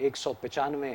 195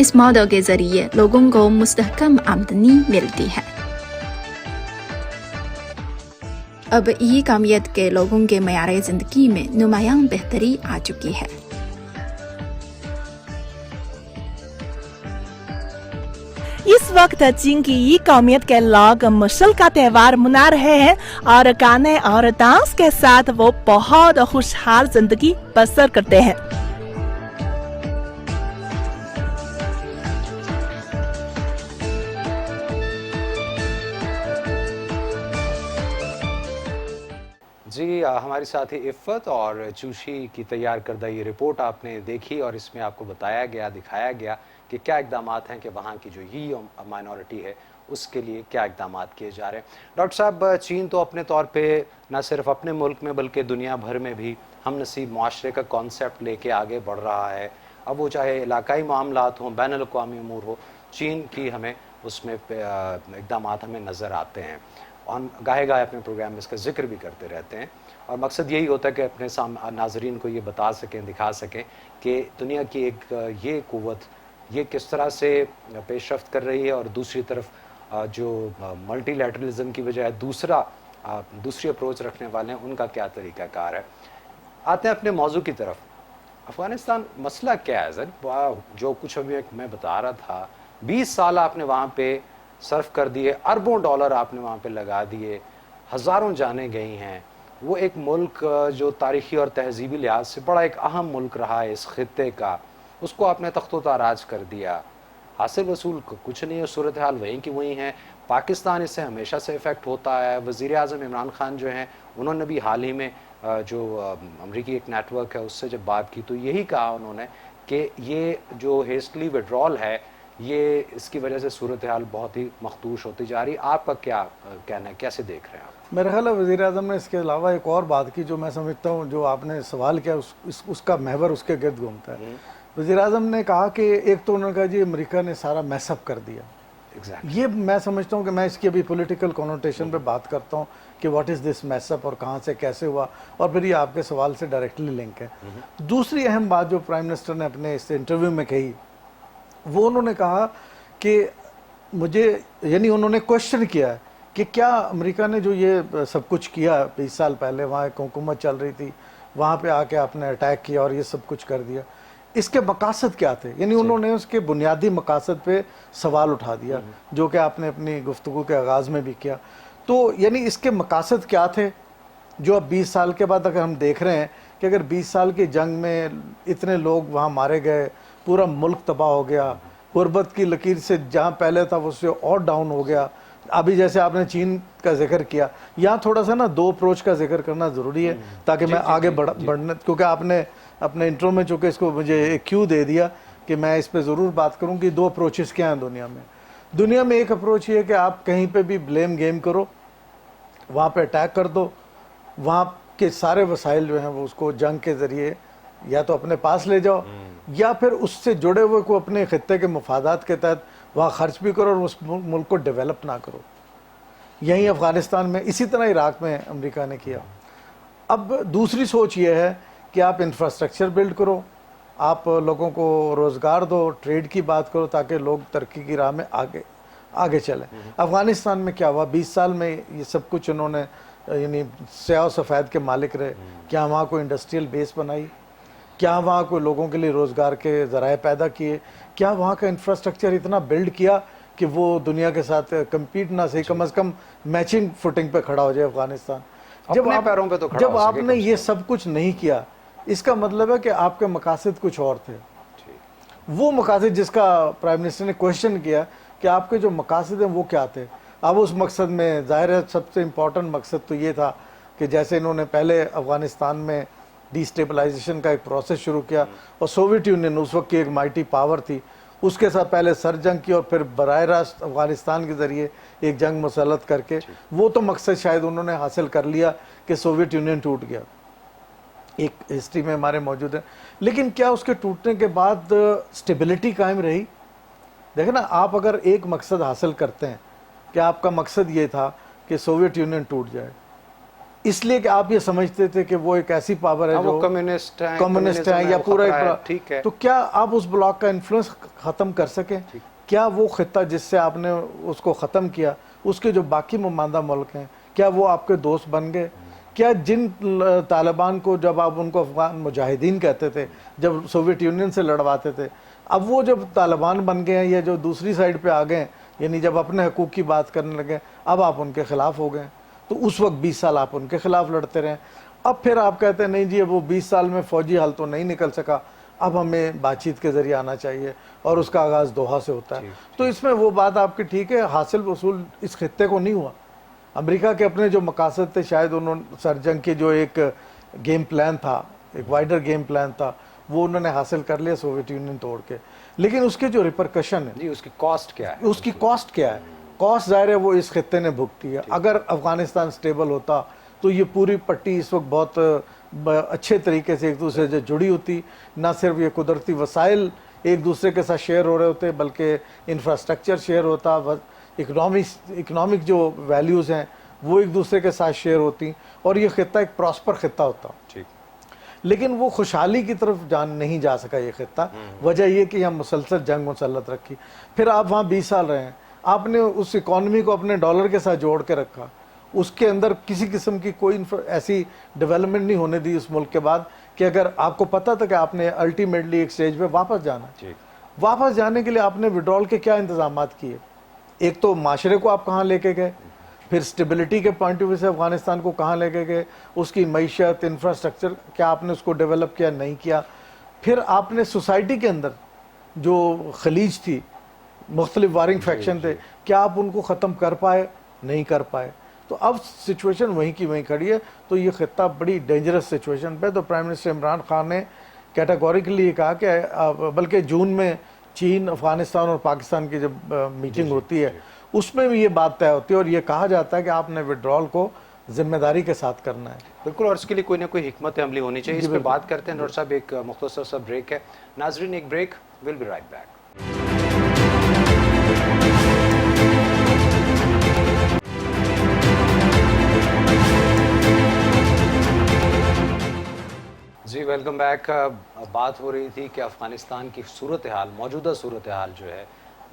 اس model کے ذریعے لوگوں کو مستحکم آمدنی ملتی ہے۔ اب ای قومیت کے لوگوں کے معیار زندگی میں نمایاں بہتری آ چکی ہے۔ اس وقت چین کی ای قومیت کے لوگ مشل کا تہوار منا رہے ہیں اور گانے اور ڈانس کے ساتھ وہ بہت خوشحال زندگی بسر کرتے ہیں۔ جی ہماری ساتھی عفت اور چوشی کی تیار کردہ یہ رپورٹ آپ نے دیکھی اور اس میں آپ کو بتایا گیا، دکھایا گیا کہ کیا اقدامات ہیں کہ وہاں کی جو یہ مائنورٹی ہے اس کے لیے کیا اقدامات کیے جا رہے ہیں۔ ڈاکٹر صاحب، چین تو اپنے طور پہ نہ صرف اپنے ملک میں بلکہ دنیا بھر میں بھی ہم نصیب معاشرے کا کانسیپٹ لے کے آگے بڑھ رہا ہے۔ اب وہ چاہے علاقائی معاملات ہوں، بین الاقوامی امور ہو، چین کی ہمیں اس میں اقدامات ہمیں نظر آتے ہیں۔ ہم گاہے گاہے اپنے پروگرام میں اس کا ذکر بھی کرتے رہتے ہیں اور مقصد یہی ہوتا ہے کہ اپنے ناظرین کو یہ بتا سکیں، دکھا سکیں کہ دنیا کی ایک یہ قوت یہ کس طرح سے پیش رفت کر رہی ہے اور دوسری طرف جو ملٹی لیٹرلزم کی بجائے دوسری اپروچ رکھنے والے ہیں ان کا کیا طریقہ کار ہے۔ آتے ہیں اپنے موضوع کی طرف۔ افغانستان مسئلہ کیا ہے سر؟ جو کچھ ابھی میں بتا رہا تھا، 20 سال آپ نے وہاں پہ صرف کر دیے، اربوں ڈالر آپ نے وہاں پہ لگا دیے، ہزاروں جانیں گئی ہیں۔ وہ ایک ملک جو تاریخی اور تہذیبی لحاظ سے بڑا ایک اہم ملک رہا ہے اس خطے کا، اس کو آپ نے تخت و تاراج کر دیا۔ حاصل وصول کچھ نہیں ہے، صورتحال وہیں کی وہیں ہے۔ پاکستان اس سے ہمیشہ سے افیکٹ ہوتا ہے۔ وزیر اعظم عمران خان جو ہیں انہوں نے بھی حال ہی میں جو امریکی ایک نیٹ ورک ہے اس سے جب بات کی تو یہی کہا انہوں نے کہ یہ جو ہیسٹلی وڈرال ہے یہ اس کی وجہ سے صورتحال بہت ہی مخدوش ہوتی جا رہی۔ آپ کا کیا کہنا ہے، کیسے دیکھ رہے ہیں آپ؟ میرا خیال ہے وزیر اعظم نے اس کے علاوہ ایک اور بات کی جو میں سمجھتا ہوں جو آپ نے سوال کیا اس کا محور اس کے گرد گھومتا ہے۔ وزیر اعظم نے کہا کہ ایک تو انہوں نے کہا جی امریکہ نے سارا میس اپ کر دیا۔ یہ میں سمجھتا ہوں کہ میں اس کی ابھی پولیٹیکل کونوٹیشن پہ بات کرتا ہوں کہ what is this mess up اور کہاں سے کیسے ہوا، اور پھر یہ آپ کے سوال سے ڈائریکٹلی لنک ہے۔ دوسری اہم بات جو پرائم منسٹر نے اپنے اس انٹرویو میں کہی وہ انہوں نے کہا کہ مجھے یعنی انہوں نے کوشچن کیا ہے کہ کیا امریکہ نے جو یہ سب کچھ کیا 20 سال پہلے وہاں ایک حکومت چل رہی تھی، وہاں پہ آ کے آپ نے اٹیک کیا اور یہ سب کچھ کر دیا، اس کے مقاصد کیا تھے؟ یعنی انہوں نے اس کے بنیادی مقاصد پہ سوال اٹھا دیا جو کہ آپ نے اپنی گفتگو کے آغاز میں بھی کیا۔ تو یعنی اس کے مقاصد کیا تھے جو اب 20 سال کے بعد اگر ہم دیکھ رہے ہیں کہ اگر 20 سال کی جنگ میں اتنے لوگ وہاں مارے گئے، پورا ملک تباہ ہو گیا، غربت کی لکیر سے جہاں پہلے تھا وہ سے اور ڈاؤن ہو گیا۔ ابھی جیسے آپ نے چین کا ذکر کیا، یہاں تھوڑا سا نا دو اپروچ کا ذکر کرنا ضروری ہے تاکہ میں آگے بڑھنے، کیونکہ آپ نے اپنے انٹرو میں چونکہ اس کو مجھے ایک کیو دے دیا کہ میں اس پہ ضرور بات کروں کہ دو اپروچز کیا ہیں دنیا میں۔ ایک اپروچ یہ ہے کہ آپ کہیں پہ بھی بلیم گیم کرو، وہاں پہ اٹیک کر دو، وہاں کے سارے وسائل جو ہیں وہ اس کو جنگ کے ذریعے یا تو اپنے پاس لے جاؤ یا پھر اس سے جڑے ہوئے کو اپنے خطے کے مفادات کے تحت وہاں خرچ بھی کرو اور اس ملک کو ڈیولپ نہ کرو۔ یہی افغانستان میں، اسی طرح عراق میں امریکہ نے کیا۔ اب دوسری سوچ یہ ہے کہ آپ انفراسٹرکچر بلڈ کرو، آپ لوگوں کو روزگار دو، ٹریڈ کی بات کرو تاکہ لوگ ترقی کی راہ میں آگے چلیں۔ افغانستان میں کیا ہوا؟ 20 سال میں یہ سب کچھ انہوں نے یعنی سیاہ و سفید کے مالک رہے۔ کیا وہاں کوئی انڈسٹریل بیس بنائی؟ کیا وہاں کوئی لوگوں کے لیے روزگار کے ذرائع پیدا کیے؟ کیا وہاں کا انفراسٹرکچر اتنا بلڈ کیا کہ وہ دنیا کے ساتھ کمپیٹ نہ صحیح کم از کم میچنگ فوٹنگ پہ کھڑا ہو جائے افغانستان؟ جب آپ نے یہ سب کچھ نہیں کیا، اس کا مطلب ہے کہ آپ کے مقاصد کچھ اور تھے۔ وہ مقاصد جس کا پرائم منسٹر نے کوشچن کیا کہ آپ کے جو مقاصد ہیں وہ کیا تھے۔ اب اس مقصد میں ظاہر ہے سب سے امپورٹنٹ مقصد تو یہ تھا کہ جیسے انہوں نے پہلے افغانستان میں ڈی اسٹیبلائزیشن کا ایک پروسیس شروع کیا اور سوویت یونین اس وقت کی ایک مائٹی پاور تھی، اس کے ساتھ پہلے سر جنگ کی اور پھر براہ راست افغانستان کے ذریعے ایک جنگ مسلط کر کے وہ تو مقصد شاید انہوں نے حاصل کر لیا کہ سوویت یونین ٹوٹ گیا، ایک ہسٹری میں ہمارے موجود ہے۔ لیکن کیا اس کے ٹوٹنے کے بعد اسٹیبلٹی قائم رہی؟ دیکھیں نا، آپ اگر ایک مقصد حاصل کرتے ہیں کہ آپ کا مقصد یہ تھا کہ سوویت یونین ٹوٹ جائے، اس لیے کہ آپ یہ سمجھتے تھے کہ وہ ایک ایسی پاور ہے جو کمیونسٹ ہیں یا پورا ٹھیک ہے. تو کیا آپ اس بلاک کا انفلوئنس ختم کر سکیں؟ کیا وہ خطہ جس سے آپ نے اس کو ختم کیا اس کے جو باقی مماندہ ملک ہیں کیا وہ آپ کے دوست بن گئے؟ کیا جن طالبان کو جب آپ ان کو افغان مجاہدین کہتے تھے جب سوویت یونین سے لڑواتے تھے، اب وہ جب طالبان بن گئے ہیں یا جو دوسری سائڈ پہ آ گئے ہیں، یعنی جب اپنے حقوق کی بات کرنے لگے اب آپ ان کے خلاف ہو گئے. تو اس وقت 20 سال آپ ان کے خلاف لڑتے رہے. اب پھر آپ کہتے ہیں نہیں جی اب وہ 20 سال میں فوجی حل تو نہیں نکل سکا، اب ہمیں بات چیت کے ذریعے آنا چاہیے اور اس کا آغاز دوحہ سے ہوتا ہے. تو اس میں وہ بات آپ کی ٹھیک ہے، حاصل وصول اس خطے کو نہیں ہوا. امریکہ کے اپنے جو مقاصد تھے شاید انہوں سر جنگ کے جو ایک گیم پلان تھا، ایک وائڈر گیم پلان تھا، وہ انہوں نے حاصل کر لیا سوویت یونین توڑ کے. لیکن اس کے جو ریپرکشن ہے جی اس کی کاسٹ کیا ہے؟ اس کی کاسٹ کیا ہے؟ کاسٹ ظاہر ہے وہ اس خطے نے بھگتی ہے. اگر افغانستان سٹیبل ہوتا تو یہ پوری پٹی اس وقت بہت اچھے طریقے سے ایک دوسرے سے جڑی ہوتی. نہ صرف یہ قدرتی وسائل ایک دوسرے کے ساتھ شیئر ہو رہے ہوتے بلکہ انفراسٹرکچر شیئر ہوتا، اکنامک جو ویلیوز ہیں وہ ایک دوسرے کے ساتھ شیئر ہوتی اور یہ خطہ ایک پراسپر خطہ ہوتا. لیکن وہ خوشحالی کی طرف نہیں جا سکا یہ خطہ. وجہ یہ کہ ہم مسلسل جنگ مسلط رکھی. پھر آپ وہاں 20 سال رہے ہیں، آپ نے اس اکانومی کو اپنے ڈالر کے ساتھ جوڑ کے رکھا، اس کے اندر کسی قسم کی کوئی ایسی ڈیولپمنٹ نہیں ہونے دی اس ملک کے بعد کہ اگر آپ کو پتہ تھا کہ آپ نے الٹیمیٹلی ایک سٹیج پہ واپس جانا ہے. واپس جانے کے لیے آپ نے وڈرال کے کیا انتظامات کیے؟ ایک تو معاشرے کو آپ کہاں لے کے گئے، پھر سٹیبلٹی کے پوائنٹ آف ویو سے افغانستان کو کہاں لے کے گئے، اس کی معیشت انفراسٹرکچر کیا آپ نے اس کو ڈیولپ کیا نہیں کیا. پھر آپ نے سوسائٹی کے اندر جو خلیج تھی، مختلف وارنگ فیکشن تھے، کیا آپ ان کو ختم کر پائے؟ نہیں کر پائے. تو اب سچویشن وہیں کی وہیں کھڑی ہے. تو یہ خطہ بڑی ڈینجرس سچویشن پہ. تو پرائم منسٹر عمران خان نے کیٹاگوریکلی یہ کہا کہ بلکہ جون میں چین، افغانستان اور پاکستان کی جب میٹنگ ہوتی ہے اس میں بھی یہ بات طے ہوتی ہے اور یہ کہا جاتا ہے کہ آپ نے وڈرال کو ذمہ داری کے ساتھ کرنا ہے. بالکل، اور اس کے لیے کوئی نہ کوئی حکمت عملی ہونی چاہیے. اس پہ بات کرتے ہیں. ڈاکٹر صاحب ایک مختصر سا بریک ہے. ناظرین ایک break, we'll be right back. جی ویلکم بیک. بات ہو رہی تھی کہ افغانستان کی صورتحال، موجودہ صورتحال جو ہے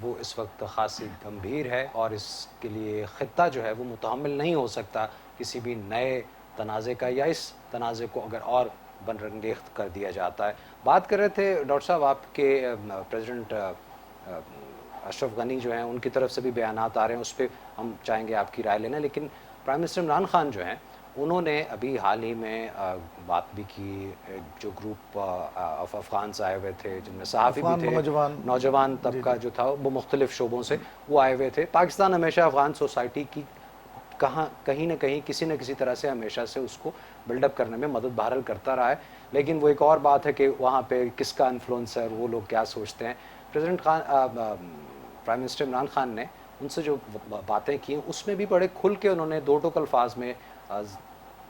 وہ اس وقت خاصی گمبھیر ہے اور اس کے لیے خطہ جو ہے وہ متحمل نہیں ہو سکتا کسی بھی نئے تنازع کا، یا اس تنازع کو اگر اور بن رنگیخت کر دیا جاتا ہے. بات کر رہے تھے ڈاکٹر صاحب آپ کے پریزیڈنٹ اشرف غنی جو ہیں ان کی طرف سے بھی بیانات آ رہے ہیں، اس پہ ہم چاہیں گے آپ کی رائے لینا. لیکن پرائم منسٹر عمران خان جو ہیں انہوں نے ابھی حال ہی میں بات بھی کی، جو گروپ آف افغانز آئے ہوئے تھے جن میں صحافی بھی تھے، نوجوان طبقہ جو تھا وہ مختلف شعبوں سے وہ آئے ہوئے تھے. پاکستان ہمیشہ افغان سوسائٹی کی کہیں نہ کہیں کسی نہ کسی طرح سے ہمیشہ سے اس کو بلڈ اپ کرنے میں مدد بہرحال کرتا رہا ہے. لیکن وہ ایک اور بات ہے کہ وہاں پہ کس کا انفلوئنس ہے اور وہ لوگ کیا سوچتے ہیں. پرائم منسٹر عمران خان نے ان سے جو باتیں کی اس میں بھی بڑے کھل کے انہوں نے دو ٹوک الفاظ میں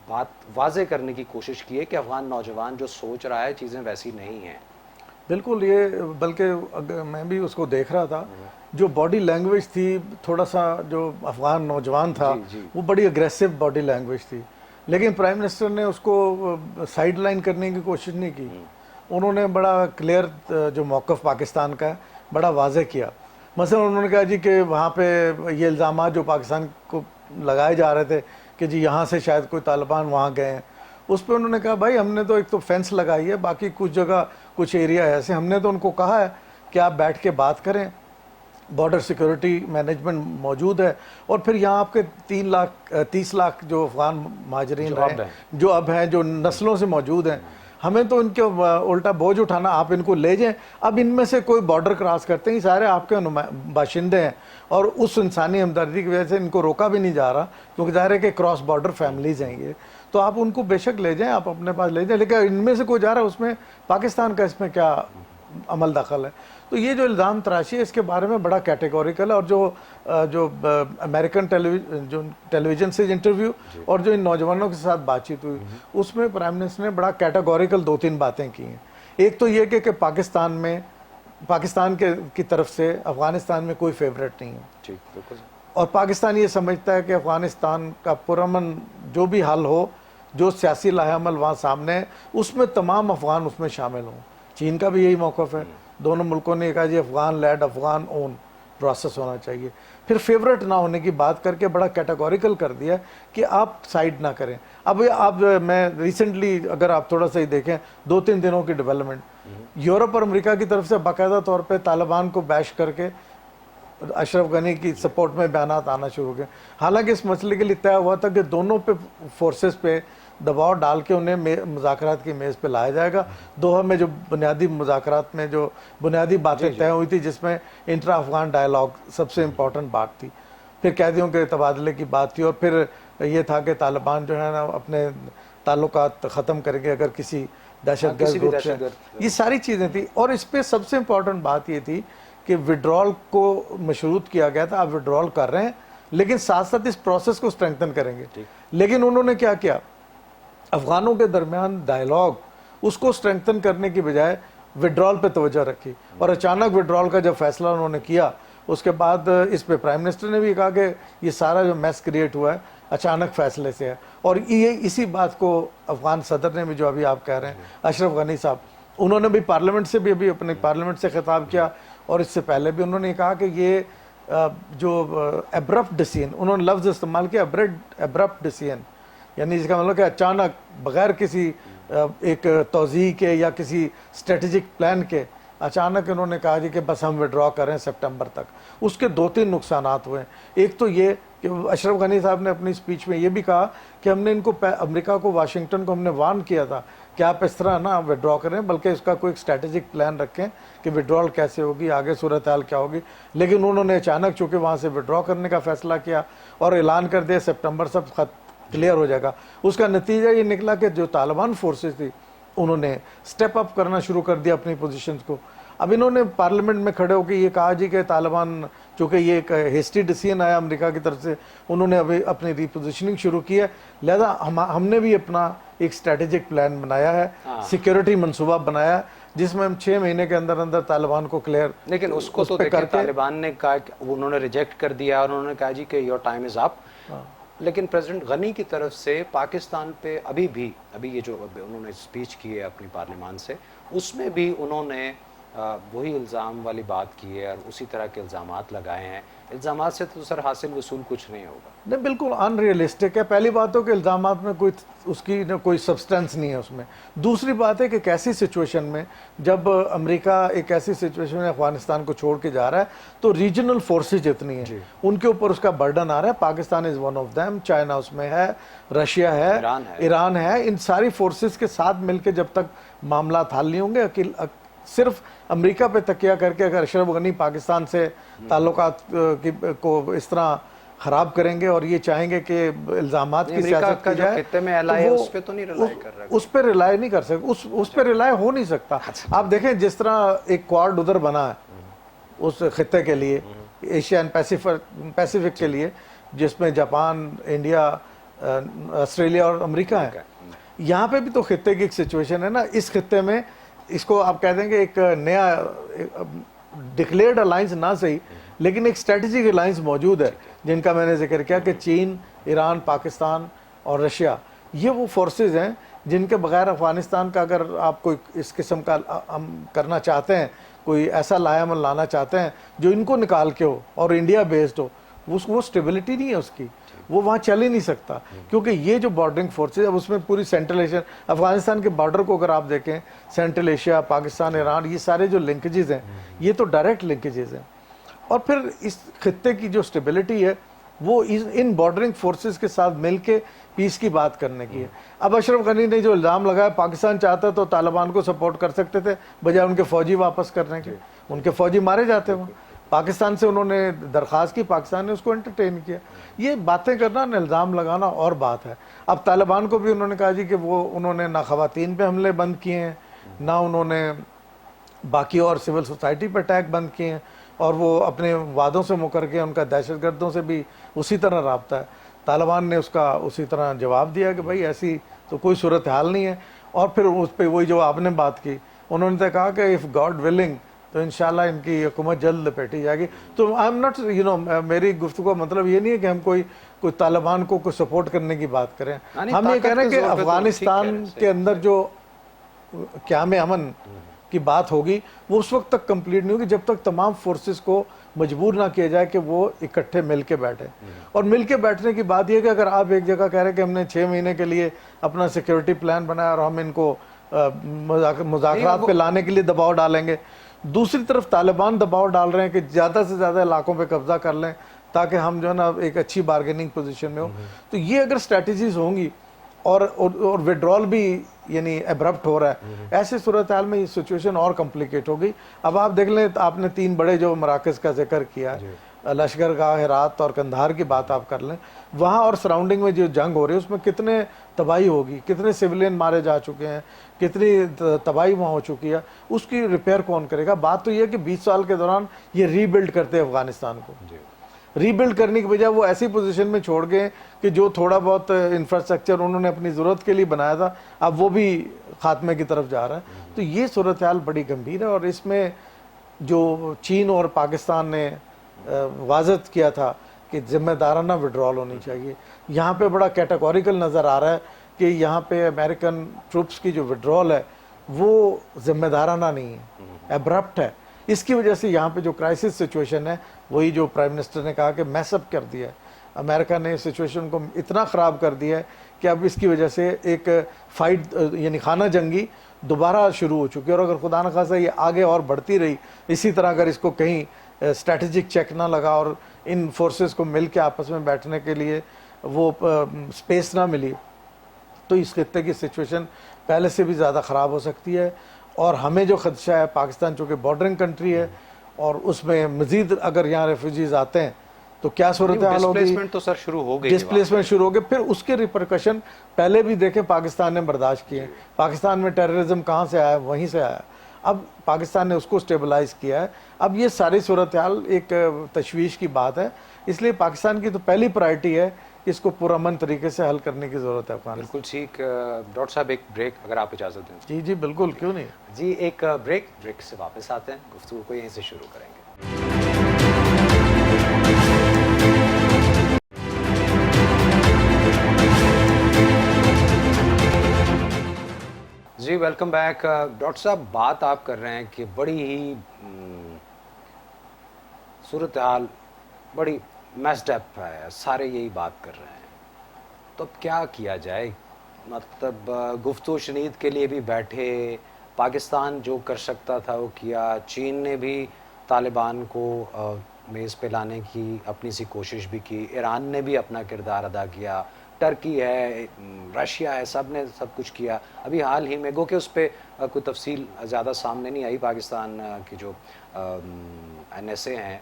بات واضح کرنے کی کوشش کی ہے کہ افغان نوجوان جو سوچ رہا ہے چیزیں ویسی نہیں ہیں. بالکل، یہ بلکہ میں بھی اس کو دیکھ رہا تھا، جو باڈی لینگویج تھی تھوڑا سا جو افغان نوجوان تھا وہ بڑی اگریسو باڈی لینگویج تھی. لیکن پرائم منسٹر نے اس کو سائیڈ لائن کرنے کی کوشش نہیں کی. انہوں نے بڑا کلیئر جو موقف پاکستان کا ہے بڑا واضح کیا. مثلا انہوں نے کہا جی کہ وہاں پہ یہ الزامات جو پاکستان کو لگائے جا رہے تھے کہ جی یہاں سے شاید کوئی طالبان وہاں گئے ہیں، اس پہ انہوں نے کہا بھائی ہم نے تو ایک تو فینس لگائی ہے، باقی کچھ جگہ کچھ ایریا ایسے ہم نے تو ان کو کہا ہے کہ آپ بیٹھ کے بات کریں، بارڈر سیکورٹی مینجمنٹ موجود ہے. اور پھر یہاں آپ کے 30 لاکھ جو افغان مہاجرین جو اب ہیں جو نسلوں سے موجود ہیں، ہمیں تو ان کے الٹا بوجھ اٹھانا، آپ ان کو لے جائیں. اب ان میں سے کوئی بارڈر کراس کرتے ہیں سارے آپ کے باشندے ہیں اور اس انسانی ہمدردی کی وجہ سے ان کو روکا بھی نہیں جا رہا کیونکہ ظاہر ہے کہ کراس بارڈر فیملیز ہیں یہ. تو آپ ان کو بے شک لے جائیں، آپ اپنے پاس لے جائیں، لیکن ان میں سے کوئی جا رہا ہے اس میں پاکستان کا اس میں کیا عمل دخل ہے؟ تو یہ جو الزام تراشی ہے اس کے بارے میں بڑا کیٹیگوریکل ہے. اور جو امریکن ٹیلی ویژن سے انٹرویو اور جو ان نوجوانوں کے ساتھ بات چیت ہوئی اس میں پرائم منسٹر نے بڑا کیٹیگوریکل 2-3 باتیں کی ہیں. ایک تو یہ کہ پاکستان کی طرف سے افغانستان میں کوئی فیوریٹ نہیں ہے، اور پاکستان یہ سمجھتا ہے کہ افغانستان کا پرامن جو بھی حل ہو, جو سیاسی لاہ عمل وہاں سامنے ہے, اس میں تمام افغان اس میں شامل ہوں. چین کا بھی یہی موقف ہے, دونوں ملکوں نے کہا جی افغان لیڈ افغان اون پروسیس ہونا چاہیے. پھر فیورٹ نہ ہونے کی بات کر کے بڑا کیٹیگوریکل کر دیا کہ آپ سائڈ نہ کریں. اب آپ میں ریسنٹلی اگر آپ تھوڑا سا ہی دیکھیں 2-3 دنوں کی ڈیولپمنٹ, یورپ اور امریکہ کی طرف سے باقاعدہ طور پہ طالبان کو بیش کر کے اشرف غنی کی سپورٹ میں بیانات آنا شروع ہو گئے. حالانکہ اس مسئلے کے لیے طے ہوا تھا کہ دونوں پہ فورسز پہ دباؤ ڈال کے انہیں مذاکرات کی میز پہ لایا جائے گا. دوحہ میں جو بنیادی مذاکرات میں جو بنیادی باتیں طے ہوئی تھی, جس میں انٹرا افغان ڈائلاگ سب سے امپورٹنٹ بات تھی, پھر قیدیوں کے تبادلے کی بات تھی, اور پھر یہ تھا کہ طالبان جو ہے نا اپنے تعلقات ختم کریں گے اگر کسی دہشت گرد گروپ سے, یہ ساری چیزیں تھیں. اور اس پہ سب سے امپورٹنٹ بات یہ تھی کہ وڈرال کو مشروط کیا گیا تھا, آپ وڈرال کر رہے ہیں لیکن ساتھ ساتھ اس پروسیس کو اسٹرینگتھن کریں گے. لیکن انہوں نے کیا کیا, افغانوں کے درمیان ڈائلاگ اس کو اسٹرینگتھن کرنے کی بجائے وڈرال پہ توجہ رکھی, اور اچانک وڈرال کا جب فیصلہ انہوں نے کیا اس کے بعد اس پہ پرائم منسٹر نے بھی کہا کہ یہ سارا جو میس کریٹ ہوا ہے اچانک فیصلے سے ہے. اور یہ اسی بات کو افغان صدر نے بھی, جو ابھی آپ کہہ رہے ہیں اشرف غنی صاحب, انہوں نے بھی پارلیمنٹ سے بھی ابھی اپنے پارلیمنٹ سے خطاب کیا, اور اس سے پہلے بھی انہوں نے کہا کہ یہ جو ایبرپٹ ڈیسیژن, انہوں نے لفظ استعمال کیا ایبرپٹ ڈیسیژن, یعنی جس کا مطلب کہ اچانک بغیر کسی ایک توضیح کے یا کسی اسٹریٹجک پلان کے اچانک انہوں نے کہا جی کہ بس ہم وڈرا کریں سپٹمبر تک. اس کے 2-3 نقصانات ہوئے. ایک تو یہ کہ اشرف غنی صاحب نے اپنی اسپیچ میں یہ بھی کہا کہ ہم نے ان کو امریکہ کو واشنگٹن کو ہم نے وارن کیا تھا کہ آپ اس طرح نہ وڈرا کریں, بلکہ اس کا کوئی اسٹریٹجک پلان رکھیں کہ وڈرال کیسے ہوگی, آگے صورتحال کیا ہوگی. لیکن انہوں نے اچانک چونکہ وہاں سے وڈرا کرنے کا فیصلہ کیا اور اعلان کر دیا سپٹمبر سب کلیئر ہو جائے گا. اس کا نتیجہ یہ نکلا کہ جو طالبان فورسز تھی انہوں نے سٹیپ اپ کرنا شروع کر دیا اپنی پوزیشنز کو. اب انہوں نے پارلیمنٹ میں کھڑے ہو کے یہ کہا جی کہ طالبان, چونکہ یہ ایک ہیسٹی ڈیسیژن آیا امریکہ کی طرف سے, انہوں نے ابھی اپنی ری پوزیشننگ شروع کی ہے, لہذا ہم نے بھی اپنا ایک اسٹریٹجک پلان بنایا ہے, سیکیورٹی منصوبہ بنایا ہے, جس میں ہم 6 مہینے کے اندر اندر طالبان کو کلیئر. لیکن اس کو تو دیکھیں طالبان نے کہا, انہوں نے ریجیکٹ کر دیا اور انہوں نے کہا جی کہ یور ٹائم از اپ. لیکن پریزیڈنٹ غنی کی طرف سے پاکستان پہ ابھی یہ جو انہوں نے اسپیچ کی ہے اپنی پارلیمان سے, اس میں بھی انہوں نے وہی الزام والی بات کی ہے اور اسی طرح کے الزامات لگائے ہیں. الزامات سے تو سر حاصل وصول کچھ نہیں ہوگا. نہیں, بالکل ان ریئلسٹک ہے. پہلی بات تو کہ الزامات میں کوئی سبسٹنس نہیں ہے اس میں. دوسری بات ہے کہ ایک ایسی سچویشن میں جب امریکہ ایک ایسی سچویشن میں افغانستان کو چھوڑ کے جا رہا ہے تو ریجنل فورسز جتنی ہیں ان کے اوپر اس کا برڈن آ رہا ہے. Pakistan is one of them, China اس میں ہے, رشیا ہے, ایران ہے. ان ساری فورسز کے ساتھ مل کے جب تک معاملات حل نہیں ہوں گے, صرف امریکہ پہ تکیہ کر کے اگر اشرف غنی پاکستان سے تعلقات کو اس طرح خراب کریں گے اور یہ چاہیں گے کہ الزامات کی سیاست کی جائے, اس پہ تو نہیں ریلائی کر رہا, اس پہ ریلائی نہیں کر سکتے, اس پہ ریلائی ہو نہیں سکتا. آپ دیکھیں جس طرح ایک کوارڈ ادھر بنا ہے اس خطے کے لیے, ایشین پیسیفک کے لیے, جس میں جاپان, انڈیا, آسٹریلیا اور امریکہ ہے. یہاں پہ بھی تو خطے کی ایک سچویشن ہے نا. اس خطے میں اس کو آپ کہہ دیں کہ ایک نیا ڈکلیئرڈ الائنس نہ صحیح لیکن ایک اسٹریٹجک الائنس موجود ہے, جن کا میں نے ذکر کیا کہ چین, ایران, پاکستان اور رشیا. یہ وہ فورسز ہیں جن کے بغیر افغانستان کا اگر آپ کوئی اس قسم کا کرنا چاہتے ہیں, کوئی ایسا لایا عمل لانا چاہتے ہیں جو ان کو نکال کے ہو اور انڈیا بیسڈ ہو, وہ اسٹیبلٹی نہیں ہے اس کی, وہ وہاں چل ہی نہیں سکتا. کیونکہ یہ جو بارڈرنگ فورسز اب اس میں پوری سینٹرل ایشیا, افغانستان کے بارڈر کو اگر آپ دیکھیں, سینٹرل ایشیا, پاکستان, ایران, یہ سارے جو لنکیجز ہیں یہ تو ڈائریکٹ لنکیجز ہیں. اور پھر اس خطے کی جو اسٹیبلٹی ہے وہ ان بارڈرنگ فورسز کے ساتھ مل کے پیس کی بات کرنے کی ہے. اب اشرف غنی نے جو الزام لگایا, پاکستان چاہتا تو طالبان کو سپورٹ کر سکتے تھے بجائے ان کے فوجی واپس کرنے کے, ان کے فوجی مارے جاتے وہاں. پاکستان سے انہوں نے درخواست کی, پاکستان نے اس کو انٹرٹین کیا. یہ باتیں کرنا, الزام لگانا اور بات ہے. اب طالبان کو بھی انہوں نے کہا جی کہ وہ انہوں نے نہ خواتین پہ حملے بند کیے ہیں, نہ انہوں نے باقی اور سول سوسائٹی پہ اٹیک بند کیے ہیں, اور وہ اپنے وعدوں سے مکر کے ان کا دہشت گردوں سے بھی اسی طرح رابطہ ہے. طالبان نے اس کا اسی طرح جواب دیا کہ بھائی ایسی تو کوئی صورتحال نہیں ہے. اور پھر اس پہ وہی جو آپ نے بات کی, انہوں نے کہا کہ اف گاڈ ولنگ تو انشاءاللہ ان کی حکومت جلد لپیٹی جائے گی. تو آئی ایم ناٹ میری گفتگو کا مطلب یہ نہیں ہے کہ ہم کوئی طالبان کو کوئی سپورٹ کرنے کی بات کریں. ہم یہ کہہ رہے ہیں کہ افغانستان کے اندر جو قیام امن کی بات ہوگی وہ اس وقت تک کمپلیٹ نہیں ہوگی جب تک تمام فورسز کو مجبور نہ کیا جائے کہ وہ اکٹھے مل کے بیٹھے. اور مل کے بیٹھنے کی بات یہ کہ اگر آپ ایک جگہ کہہ رہے ہیں کہ ہم نے 6 مہینے کے لیے اپنا سیکیورٹی پلان بنایا اور ہم ان کو مذاکرات پہ لانے کے لیے دباؤ ڈالیں گے, دوسری طرف طالبان دباؤ ڈال رہے ہیں کہ زیادہ سے زیادہ علاقوں پہ قبضہ کر لیں تاکہ ہم جو ہے نا ایک اچھی بارگیننگ پوزیشن میں ہو. تو یہ اگر اسٹریٹجیز ہوں گی اور وڈرال بھی یعنی ایبرپٹ ہو رہا ہے, ایسے صورتحال میں یہ سچویشن اور کمپلیکیٹ ہوگی. اب آپ دیکھ لیں, آپ نے 3 بڑے جو مراکز کا ذکر کیا ہے, لشکرگاہ, ہرات اور کندھار کی بات آپ کر لیں, وہاں اور سراؤنڈنگ میں جو جنگ ہو رہی ہے اس میں کتنے تباہی ہوگی, کتنے سویلین مارے جا چکے ہیں, کتنی تباہی وہاں ہو چکی ہے, اس کی ریپیئر کون کرے گا. بات تو یہ ہے کہ 20 سال کے دوران یہ ری بلڈ کرتے ہیں افغانستان کو. ری بلڈ کرنے کی بجائے وہ ایسی پوزیشن میں چھوڑ گئے کہ جو تھوڑا بہت انفراسٹرکچر انہوں نے اپنی ضرورت کے لیے بنایا تھا اب وہ بھی خاتمے کی طرف جا رہا ہے. تو یہ صورتحال بڑی گمبھیر ہے, اور اس میں جو چین اور پاکستان نے واضح کیا تھا کہ ذمہ دارانہ وڈرال ہونی چاہیے, یہاں پہ بڑا کیٹیگوریکل نظر آ رہا ہے کہ یہاں پہ امریکن ٹروپس کی جو وڈرال ہے وہ ذمہ دارانہ نہیں ہے, ایبرپٹ ہے. اس کی وجہ سے یہاں پہ جو کرائسس سچویشن ہے وہی جو پرائم منسٹر نے کہا کہ میس اپ کر دیا ہے, امریکہ نے سچویشن کو اتنا خراب کر دیا ہے کہ اب اس کی وجہ سے ایک فائٹ یعنی خانہ جنگی دوبارہ شروع ہو چکی ہے. اور اگر خدا نخواستہ یہ آگے اور بڑھتی رہی اسی طرح, اگر اس کو کہیں اسٹریٹجک چیک نہ لگا اور ان فورسز کو مل کے آپس میں بیٹھنے کے لیے وہ سپیس نہ ملی, تو اس خطے کی سچویشن پہلے سے بھی زیادہ خراب ہو سکتی ہے. اور ہمیں جو خدشہ ہے, پاکستان چونکہ بارڈرنگ کنٹری ہے اور اس میں مزید اگر یہاں ریفیوجیز آتے ہیں تو کیا صورتحال ہوگی. ڈسپلیسمنٹ تو سر شروع ہو گئی, ڈسپلیسمنٹ شروع ہو گئی. پھر اس کے ریپرکشن پہلے بھی دیکھیں پاکستان نے برداشت کیے. پاکستان میں ٹیررزم کہاں سے آیا, وہیں سے آیا. اب پاکستان نے اس کو سٹیبلائز کیا ہے. اب یہ ساری صورتحال ایک تشویش کی بات ہے, اس لیے پاکستان کی تو پہلی پرائرٹی ہے اس کو پرامن طریقے سے حل کرنے کی ضرورت ہے. بالکل ٹھیک. ڈاکٹر صاحب ایک بریک اگر آپ اجازت دیں. جی جی بالکل, کیوں نہیں. جی ایک بریک سے واپس آتے ہیں, گفتگو کو یہیں سے شروع کریں گے. جی ویلکم بیک. ڈاکٹر صاحب بات آپ کر رہے ہیں کہ بڑی ہی صورتحال بڑی میسڈ اپ ہے, سارے یہی بات کر رہے ہیں. تو اب کیا کیا جائے, مطلب گفتگو شنید کے لیے بھی بیٹھے, پاکستان جو کر سکتا تھا وہ کیا, چین نے بھی طالبان کو میز پہ لانے کی اپنی سی کوشش بھی کی, ایران نے بھی اپنا کردار ادا کیا, ٹرکی ہے, رشیا ہے, سب نے سب کچھ کیا. ابھی حال ہی میں گو کہ اس پہ کوئی تفصیل زیادہ سامنے نہیں آئی, پاکستان کی جو NSA ہیں,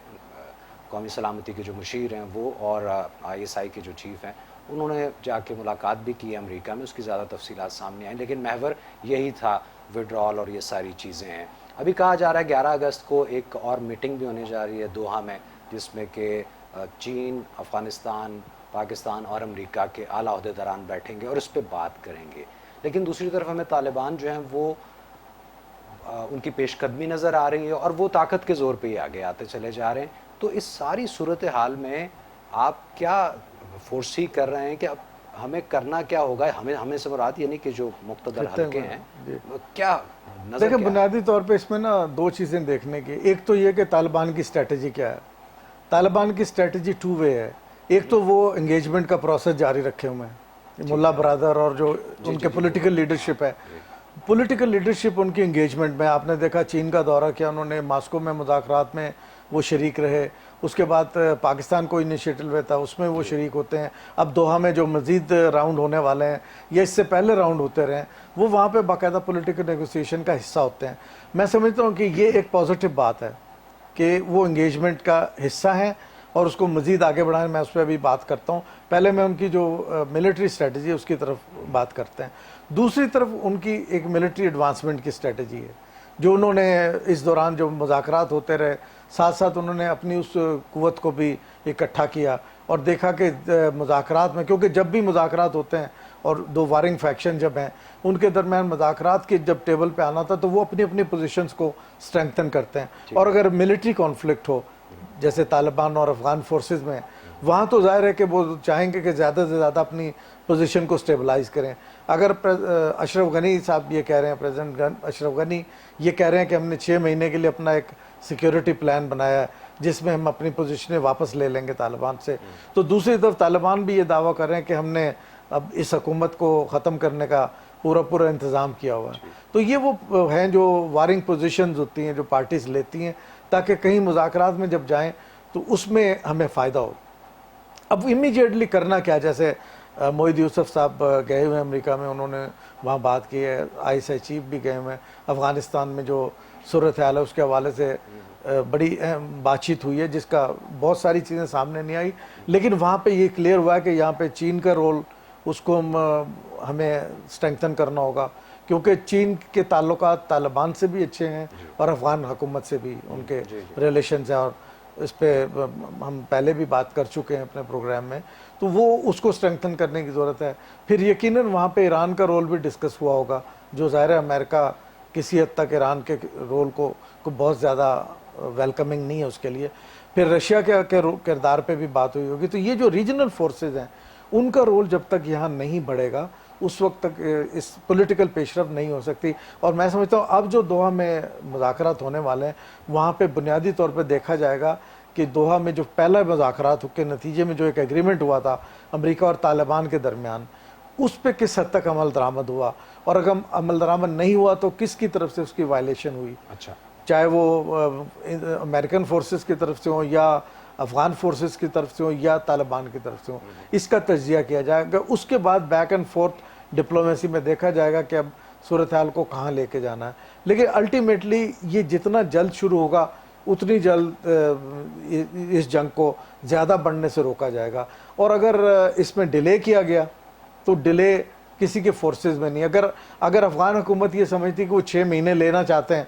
قومی سلامتی کے جو مشیر ہیں وہ, اور ISI کے جو چیف ہیں, انہوں نے جا کے ملاقات بھی کی ہے امریکہ میں, اس کی زیادہ تفصیلات سامنے آئیں, لیکن محور یہی تھا وڈرال اور یہ ساری چیزیں ہیں. ابھی کہا جا رہا ہے 11 اگست کو ایک اور میٹنگ بھی ہونے جا رہی ہے دوحہ میں, جس میں کہ چین, افغانستان, پاکستان اور امریکہ کے اعلیٰ عہدیداران بیٹھیں گے اور اس پہ بات کریں گے. لیکن دوسری طرف ہمیں طالبان جو ہیں وہ ان کی پیش قدمی نظر آ رہی ہے اور وہ طاقت کے زور پہ ہی آگے آتے چلے جا رہے ہیں. تو اس ساری صورتحال میں آپ کیا فورسی کر رہے ہیں کہ اب ہمیں کرنا کیا ہوگا؟ ہمیں سے مراد یعنی کہ جو مقتدر حلقے ہیں کیا نظر دیکھیں, کیا بنیادی طور پہ اس میں نا 2 چیزیں دیکھنے کی. ایک تو یہ کہ طالبان کی اسٹریٹجی کیا ہے. طالبان کی اسٹریٹجی 2 وے ہے. ایک تو وہ انگیجمنٹ کا پروسیس جاری رکھے ہوئے ہیں, ملا برادر اور جو ان کے پولیٹیکل لیڈرشپ ہے, پولیٹیکل لیڈرشپ ان کی انگیجمنٹ میں. آپ نے دیکھا چین کا دورہ کیا انہوں نے, ماسکو میں مذاکرات میں وہ شریک رہے. اس کے بعد پاکستان کو انیشیٹو لیتا تھا, اس میں وہ شریک ہوتے ہیں. اب دوحہ میں جو مزید راؤنڈ ہونے والے ہیں یا اس سے پہلے راؤنڈ ہوتے رہے ہیں, وہ وہاں پہ باقاعدہ پولیٹیکل نیگوسیشن کا حصہ ہوتے ہیں. میں سمجھتا ہوں کہ یہ ایک پازیٹیو بات ہے کہ وہ انگیجمنٹ کا حصہ ہیں اور اس کو مزید آگے بڑھائیں. میں اس پہ ابھی بات کرتا ہوں. پہلے میں ان کی جو ملٹری اسٹریٹجی ہے اس کی طرف بات کرتے ہیں. دوسری طرف ان کی ایک ملٹری ایڈوانسمنٹ کی اسٹریٹجی ہے جو انہوں نے اس دوران جو مذاکرات ہوتے رہے, ساتھ ساتھ انہوں نے اپنی اس قوت کو بھی اکٹھا کیا اور دیکھا کہ مذاکرات میں، کیونکہ جب بھی مذاکرات ہوتے ہیں اور دو وارنگ فیکشن جب ہیں ان کے درمیان مذاکرات کے جب ٹیبل پہ آنا تھا تو وہ اپنی اپنی پوزیشنز کو اسٹرینگتھن کرتے ہیں، اور اگر ملٹری کانفلکٹ ہو جیسے طالبان اور افغان فورسز میں، وہاں تو ظاہر ہے کہ وہ چاہیں گے کہ زیادہ سے زیادہ اپنی پوزیشن کو اسٹیبلائز کریں۔ اگر اشرف غنی صاحب یہ کہہ رہے ہیں، پریزیڈنٹ اشرف غنی یہ کہہ رہے ہیں کہ ہم نے 6 مہینے کے لیے اپنا ایک سیکیورٹی پلان بنایا ہے جس میں ہم اپنی پوزیشنیں واپس لے لیں گے طالبان سے، تو دوسری طرف طالبان بھی یہ دعویٰ کر رہے ہیں کہ ہم نے اب اس حکومت کو ختم کرنے کا پورا انتظام کیا ہوا ہے۔ تو یہ وہ ہیں جو وارنگ پوزیشنز ہوتی ہیں جو پارٹیز لیتی ہیں تاکہ کہیں مذاکرات میں جب جائیں تو اس میں ہمیں فائدہ ہو۔ اب امیجیٹلی کرنا کیا، جیسے موحد یوسف صاحب گئے ہوئے ہیں امریکہ میں، انہوں نے وہاں بات کی ہے، ISI چیف بھی گئے ہوئے ہیں، افغانستان میں جو صورتحال ہے اس کے حوالے سے بڑی اہم بات چیت ہوئی ہے جس کا بہت ساری چیزیں سامنے نہیں آئی، لیکن وہاں پہ یہ کلیئر ہوا ہے کہ یہاں پہ چین کا رول اس کو ہمیں اسٹرینگتھن کرنا ہوگا، کیونکہ چین کے تعلقات طالبان سے بھی اچھے ہیں اور افغان حکومت سے بھی ان کے ریلیشنز ہیں، اور اس پہ ہم پہلے بھی بات کر چکے ہیں اپنے پروگرام میں، تو وہ اس کو اسٹرینگتھن کرنے کی ضرورت ہے۔ پھر یقیناً وہاں پہ ایران کا رول بھی ڈسکس ہوا ہوگا، جو ظاہر ہے امریکہ کسی حد تک ایران کے رول کو بہت زیادہ ویلکمنگ نہیں ہے اس کے لیے۔ پھر رشیا کے کردار پہ بھی بات ہوئی ہوگی۔ تو یہ جو ریجنل فورسز ہیں ان کا رول جب تک یہاں نہیں بڑھے گا اس وقت تک اس پولیٹیکل پیش رفت نہیں ہو سکتی۔ اور میں سمجھتا ہوں اب جو دوحہ میں مذاکرات ہونے والے ہیں وہاں پہ بنیادی طور پہ دیکھا جائے گا کہ دوحہ میں جو پہلا مذاکرات کے نتیجے میں جو ایک ایگریمنٹ ہوا تھا امریکہ اور طالبان کے درمیان، اس پہ کس حد تک عمل درآمد ہوا، اور اگر عمل درآمد نہیں ہوا تو کس کی طرف سے اس کی وائلیشن ہوئی، اچھا، چاہے وہ امریکن فورسز کی طرف سے ہوں یا افغان فورسز کی طرف سے ہوں یا طالبان کی طرف سے ہوں، اس کا تجزیہ کیا جائے گا۔ اس کے بعد بیک اینڈ فورتھ ڈپلومیسی میں دیکھا جائے گا کہ اب صورتحال کو کہاں لے کے جانا ہے، لیکن الٹیمیٹلی یہ جتنا جلد شروع ہوگا اتنی جلد اس جنگ کو زیادہ بڑھنے سے روکا جائے گا۔ اور اگر اس میں ڈیلے کیا گیا تو ڈیلے کسی کے فورسز میں نہیں، اگر افغان حکومت یہ سمجھتی کہ وہ 6 مہینے لینا چاہتے ہیں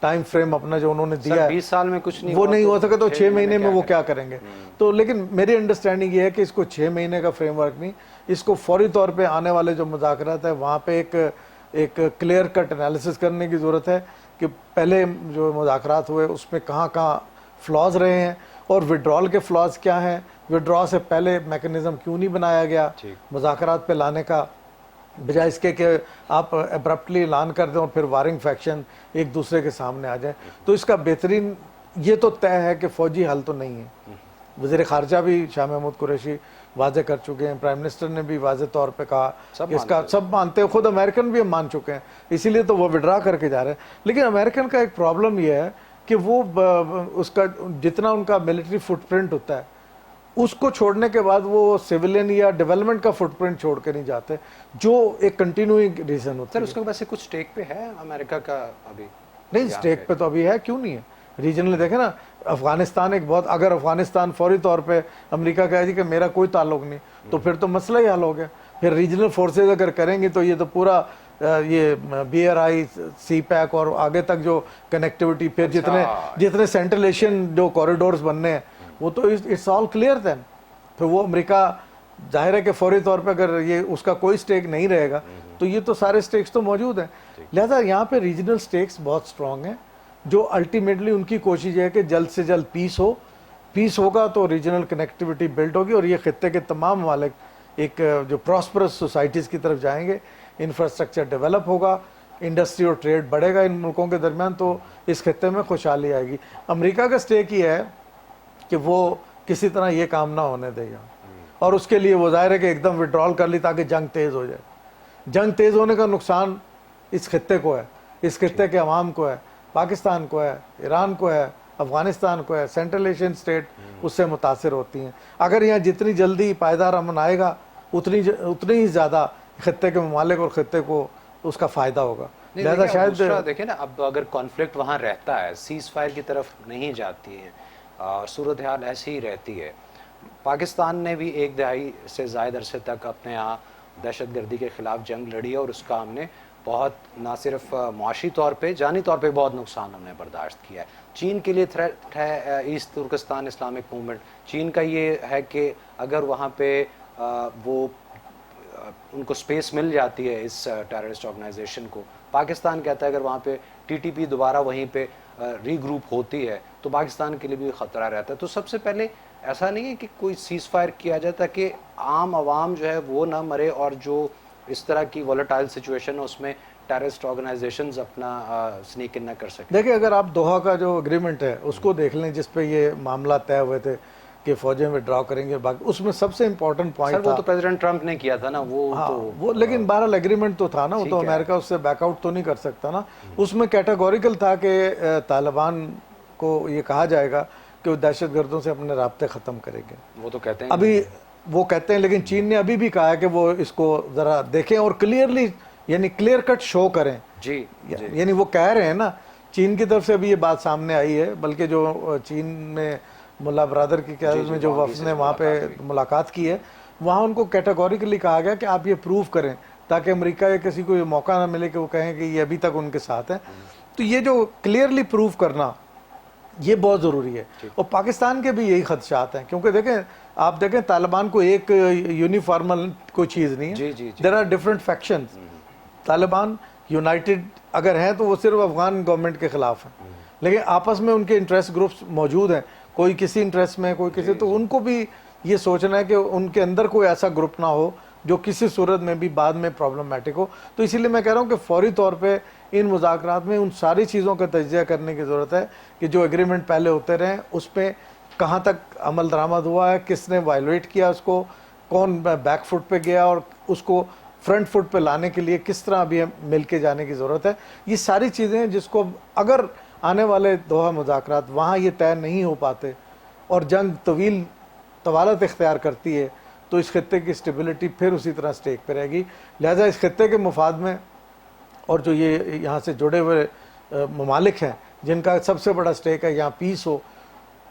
ٹائم فریم اپنا جو انہوں نے دیا ہے، 20 سال میں کچھ نہیں وہ نہیں ہو سکا تو 6 مہینے میں وہ کریں؟ کیا کریں گے؟ تو لیکن میری انڈرسٹینڈنگ یہ ہے کہ اس کو 6 مہینے کا فریم ورک نہیں، اس کو فوری طور پہ آنے والے جو مذاکرات ہیں وہاں پہ ایک کلیئر کٹ انالیسس کرنے کی ضرورت ہے کہ پہلے جو مذاکرات ہوئے اس میں کہاں فلاز رہے ہیں اور وڈرال کے فلاز کیا ہیں، وڈرا سے پہلے میکنزم کیوں نہیں بنایا گیا مذاکرات پہ لانے کا، بجائے اس کے کہ آپ ابرپٹلی اعلان کر دیں اور پھر وارنگ فیکشن ایک دوسرے کے سامنے آ جائیں۔ تو اس کا بہترین یہ تو طے ہے کہ فوجی حل تو نہیں ہے۔ وزیر خارجہ بھی شاہ محمود قریشی واضح کر چکے ہیں، پرائم منسٹر نے بھی واضح طور پہ کہا کہ اس کا سب مانتے ہیں، خود امریکن بھی مان چکے ہیں، اسی لیے تو وہ وڈرا کر کے جا رہے ہیں۔ لیکن امریکن کا ایک پرابلم یہ ہے کہ وہ اس کا جتنا ان کا ملٹری فٹ پرنٹ ہوتا ہے اس کو چھوڑنے کے بعد وہ سیولین یا ڈیولپمنٹ کا فٹ پرنٹ چھوڑ کے نہیں جاتے، جو ایک کنٹینیوئنگ ریزن ہوتا ہے۔ سر اس کے ویسے کچھ سٹیک پہ ہے امریکہ کا ابھی؟ نہیں، سٹیک پہ تو ابھی ہے، کیوں نہیں ہے؟ ریجنل دیکھیں نا، افغانستان ایک بہت، اگر افغانستان فوری طور پہ امریکہ کہے جی کہ میرا کوئی تعلق نہیں تو پھر تو مسئلہ ہی حل ہو گیا۔ پھر ریجنل فورسز اگر کریں گی تو یہ تو پورا یہ BRI CPAC اور آگے تک جو کنیکٹیوٹی، پھر جتنے سینٹرل ایشین جو کوریڈورز بننے ہیں وہ تو اٹس آل کلیئر دین۔ پھر وہ امریکہ ظاہر ہے کہ فوری طور پہ اگر یہ اس کا کوئی سٹیک نہیں رہے گا تو یہ تو سارے سٹیکس تو موجود ہیں، لہذا یہاں پہ ریجنل سٹیکس بہت سٹرونگ ہیں، جو الٹیمیٹلی ان کی کوشش ہے کہ جلد سے جلد پیس ہوگا تو ریجنل کنیکٹیوٹی بلڈ ہوگی اور یہ خطے کے تمام ممالک ایک جو پراسپرس سوسائٹیز کی طرف جائیں گے، انفراسٹرکچر ڈیولپ ہوگا، انڈسٹری اور ٹریڈ بڑھے گا ان ملکوں کے درمیان، تو اس خطے میں خوشحالی آئے گی۔ امریکہ کا سٹیک یہ ہے کہ وہ کسی طرح یہ کام نہ ہونے دے گا، اور اس کے لیے وہ ظاہر ہے کہ ایک دم وڈرال کر لی تاکہ جنگ تیز ہو جائے۔ جنگ تیز ہونے کا نقصان اس خطے کو ہے، اس خطے کے عوام کو ہے، پاکستان کو ہے، ایران کو ہے، افغانستان کو ہے، سینٹرل ایشین سٹیٹ اس سے متاثر ہوتی ہیں۔ اگر یہاں جتنی جلدی پائیدار امن آئے گا اتنی ہی زیادہ خطے کے ممالک اور خطے کو اس کا فائدہ ہوگا۔ لہذا شاید دیکھیں نا، اب اگر کانفلکٹ وہاں رہتا ہے، سیز فائر کی طرف نہیں جاتی ہے اور صورتحال ایسی ہی رہتی ہے، پاکستان نے بھی 1 دہائی سے زائد عرصے تک اپنے یہاں دہشت گردی کے خلاف جنگ لڑی اور اس کا ہم نے بہت نہ صرف معاشی طور پہ جانی طور پہ بہت نقصان ہم نے برداشت کیا ہے. چین کے لیے تھریٹ ہے ایسٹ ترکستان اسلامک موومنٹ. چین کا یہ ہے کہ اگر وہاں پہ وہ ان کو سپیس مل جاتی ہے اس ٹیررسٹ آرگنائزیشن کو, پاکستان کہتا ہے اگر وہاں پہ ٹی ٹی پی دوبارہ وہیں پہ ری گروپ ہوتی ہے تو پاکستان کے لیے بھی خطرہ رہتا ہے. تو سب سے پہلے ایسا نہیں ہے کہ کوئی سیز فائر کیا جائے تاکہ عام عوام جو ہے وہ نہ مرے, اور جو اس طرح کی ولیٹائل سچویشن ہے اس میں ٹیررسٹ آرگنائزیشنز اپنا سنیک ان نہ کر سکیں. دیکھیں اگر آپ دوحہ کا جو اگریمنٹ ہے اس کو دیکھ لیں جس پہ یہ معاملہ طے ہوئے تھے کہ فوجیں وڈرا کریں گے, اس میں سب سے امپورٹنٹ پوائنٹ وہ تو پریزیڈنٹ ٹرمپ نے کیا تھا نا, وہ لیکن بہرحال ایگریمنٹ تو تھا نا, وہ تو امریکہ اس سے بیک آؤٹ تو نہیں کر سکتا نا. اس میں کیٹیگوریکل تھا کہ طالبان کو یہ کہا جائے گا کہ وہ دہشت گردوں سے اپنے رابطے ختم کریں گے. وہ تو کہتے ہیں ابھی وہ کہتے ہیں, لیکن چین نے ابھی بھی کہا ہے کہ وہ اس کو ذرا دیکھیں اور کلیئرلی یعنی کلیئر کٹ شو کریں. جی یعنی وہ کہہ رہے ہیں نا, چین کی طرف سے بھی یہ بات سامنے آئی ہے, بلکہ جو چین میں ملا برادر کی قیادت میں جو وفد نے وہاں پہ ملاقات کی ہے, وہاں ان کو کیٹیگوریکلی کہا گیا کہ آپ یہ پروف کریں تاکہ امریکہ یا کسی کو یہ موقع نہ ملے کہ وہ کہیں کہ یہ ابھی تک ان کے ساتھ ہیں. تو یہ جو کلیئرلی پروف کرنا یہ بہت ضروری ہے. اور پاکستان کے بھی یہی خدشات ہیں, کیونکہ دیکھیں آپ دیکھیں طالبان کو ایک یونیفارمل کوئی چیز نہیں ہے, there are different factions. Taliban united اگر ہیں تو وہ صرف افغان گورنمنٹ کے خلاف ہیں, لیکن آپس میں ان کے انٹرسٹ گروپس موجود ہیں, کوئی کسی انٹرسٹ میں کوئی کسی, تو ان کو بھی یہ سوچنا ہے کہ ان کے اندر کوئی ایسا گروپ نہ ہو جو کسی صورت میں بھی بعد میں پرابلمٹک ہو. تو اسی لیے میں کہہ رہا ہوں کہ فوری طور پہ ان مذاکرات میں ان ساری چیزوں کا تجزیہ کرنے کی ضرورت ہے کہ جو ایگریمنٹ پہلے ہوتے رہے اس پہ کہاں تک عمل درآمد ہوا ہے, کس نے وائلیٹ کیا اس کو, کون بیک فٹ پہ گیا, اور اس کو فرنٹ فٹ پہ لانے کے لیے کس طرح ابھی مل کے جانے کی ضرورت ہے. یہ ساری چیزیں ہیں جس کو اگر آنے والے دوحہ مذاکرات وہاں یہ طے نہیں ہو پاتے اور جنگ طویل طوالت اختیار کرتی ہے تو اس خطے کی اسٹیبلٹی پھر اسی طرح سٹیک پہ رہے گی. لہٰذا اس خطے کے مفاد میں اور جو یہ یہاں سے جڑے ہوئے ممالک ہیں جن کا سب سے بڑا سٹیک ہے یہاں پیس ہو,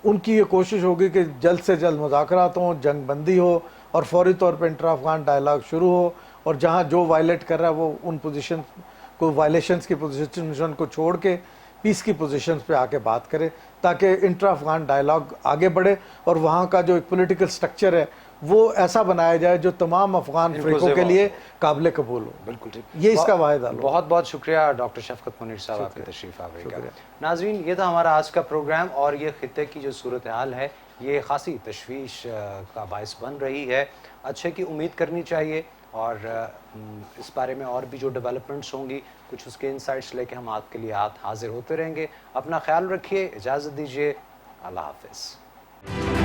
ان کی یہ کوشش ہوگی کہ جلد سے جلد مذاکرات ہوں, جنگ بندی ہو اور فوری طور پہ انٹر افغان ڈائلاگ شروع ہو, اور جہاں جو وائلیٹ کر رہا ہے وہ ان پوزیشن کو, وائلیشنز کی پوزیشن کو چھوڑ کے پیس کی پوزیشنز پہ آ کے بات کرے تاکہ انٹر افغان ڈائلاگ آگے بڑھے اور وہاں کا جو ایک پولیٹیکل سٹرکچر ہے وہ ایسا بنایا جائے جو تمام افغان فریقوں کے لیے قابل قبول ہو. بالکل ٹھیک, یہ اس کا واحد حل. بہت بہت شکریہ ڈاکٹر شفقت منیر صاحب, آپ کی تشریف آوری کا. ناظرین, یہ تھا ہمارا آج کا پروگرام, اور یہ خطے کی جو صورتحال ہے یہ خاصی تشویش کا باعث بن رہی ہے. اچھے کی امید کرنی چاہیے, اور اس بارے میں اور بھی جو ڈیولپمنٹس ہوں گی کچھ اس کے انسائٹس لے کے ہم آپ کے لیے حاضر ہوتے رہیں گے. اپنا خیال رکھیے, اجازت دیجیے, اللہ حافظ.